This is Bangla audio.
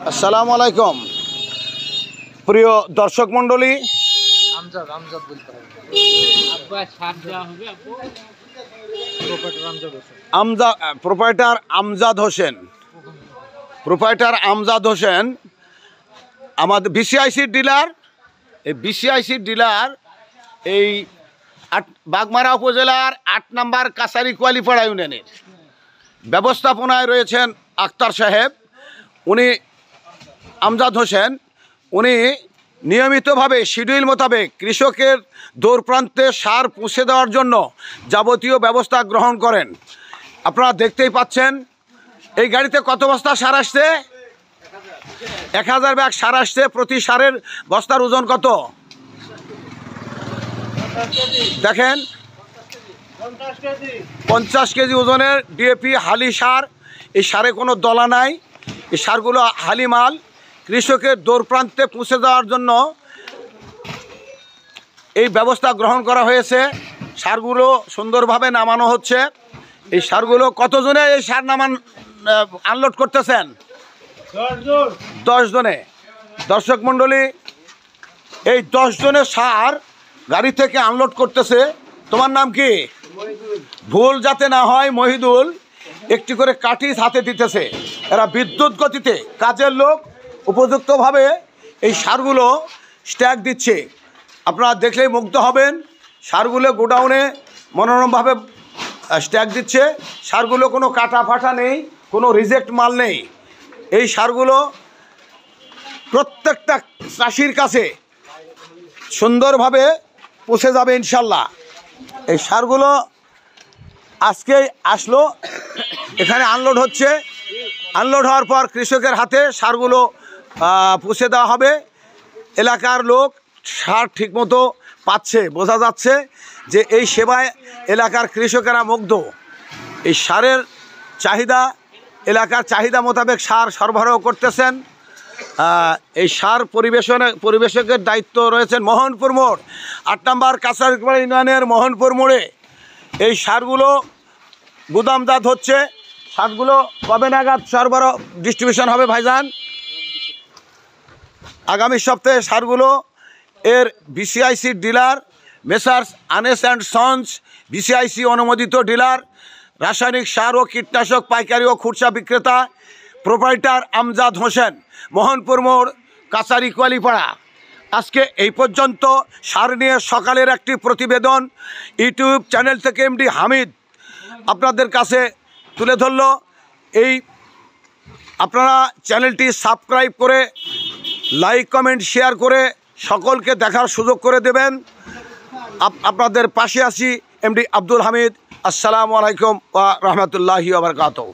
আসসালামু আলাইকুম প্রিয় দর্শক মণ্ডলী, প্রোপাইটার আমজাদ হোসেন আমাদের বিসিআইসির ডিলার। এই বিসিআইসির ডিলার এই বাগমারা উপজেলার ৮ নম্বর কাছারি কোয়ালিপাড়া ইউনিয়নের ব্যবস্থাপনায় রয়েছেন আক্তার সাহেব। উনি আমজাদ হোসেন উনি নিয়মিতভাবে শিডিউল মোতাবেক কৃষকের দূরপ্রান্তে সার পৌঁছে দেওয়ার জন্য যাবতীয় ব্যবস্থা গ্রহণ করেন। আপনারা দেখতেই পাচ্ছেন এই গাড়িতে কত বস্তা সার আসছে, 1000 ব্যাগ সার আসছে। প্রতি সারের বস্তার ওজন কত দেখেন, 50 কেজি ওজনের ডিএপি হালি সার। এই সারে কোনো দলা নাই, এই সারগুলো হালি মাল কৃষকের দূরপ্রান্তে পৌঁছে দেওয়ার জন্য এই ব্যবস্থা গ্রহণ করা হয়েছে। সারগুলো সুন্দরভাবে নামানো হচ্ছে। এই সারগুলো কতজনে এই সার আনলোড করতেছেন? 10 জনে। দর্শক মণ্ডলী, এই 10 জনের সার গাড়ি থেকে আনলোড করতেছে। তোমার নাম কি? ভুল যাতে না হয় মহিদুল। একটি করে কাঠিজ হাতে দিতেছে। এরা বিদ্যুৎ গতিতে কাজের লোক, উপযুক্তভাবে এই সারগুলো স্ট্যাক দিচ্ছে। আপনারা দেখলেই মুগ্ধ হবেন। সারগুলো গোডাউনে মনোরমভাবে স্ট্যাক দিচ্ছে। সারগুলো কোনো কাটা ফাটা নেই, কোনো রিজেক্ট মাল নেই। এই সারগুলো প্রত্যেকটা চাষির কাছে সুন্দরভাবে পৌঁছে যাবে ইনশাল্লাহ। এই সারগুলো আজকে আসলো, এখানে আনলোড হচ্ছে। আনলোড হওয়ার পর কৃষকের হাতে সারগুলো পৌঁছে দেওয়া হবে। এলাকার লোক সার ঠিকমতো পাচ্ছে, বোঝা যাচ্ছে যে এই সেবায় এলাকার কৃষকেরা মুগ্ধ। এই সারের চাহিদা, এলাকার চাহিদা মোতাবেক সার সরবরাহ করতেছেন। এই সার পরিবেশকের দায়িত্ব রয়েছেন মোহনপুর মোড়, ৮ নম্বর কাছারিপাড়া ইউনিয়নের মোহনপুর মোড়ে এই সারগুলো গুদামজাত হচ্ছে। সারগুলো কবে নাগাদ সরবরাহ ডিস্ট্রিবিউশন হবে ভাইজান? আগামী সপ্তাহে সারগুলো এর বিসিআইসির dealer Messrs Anes and sons, BCIC অনুমোদিত ডিলার, রাসায়নিক সার ও কীটনাশক পাইকারি ও খুচরা বিক্রেতা, প্রোপাইটার আমজাদ হোসেন, মোহনপুর মোড়, কাছারি কোয়ালিপাড়া। আজকে এই পর্যন্ত সার নিয়ে সকালের একটি প্রতিবেদন ইউটিউব চ্যানেল থেকে এমডি হামিদ আপনাদের কাছে তুলে ধরল। এই আপনারা চ্যানেলটি সাবস্ক্রাইব করে লাইক কমেন্ট শেয়ার করে সকলকে দেখার সুযোগ করে দেবেন। আপনাদের পাশে আছি এমডি আব্দুল হামিদ। আসসালামু আলাইকুম ওয়া রাহমাতুল্লাহি ওয়া বারাকাতুহু।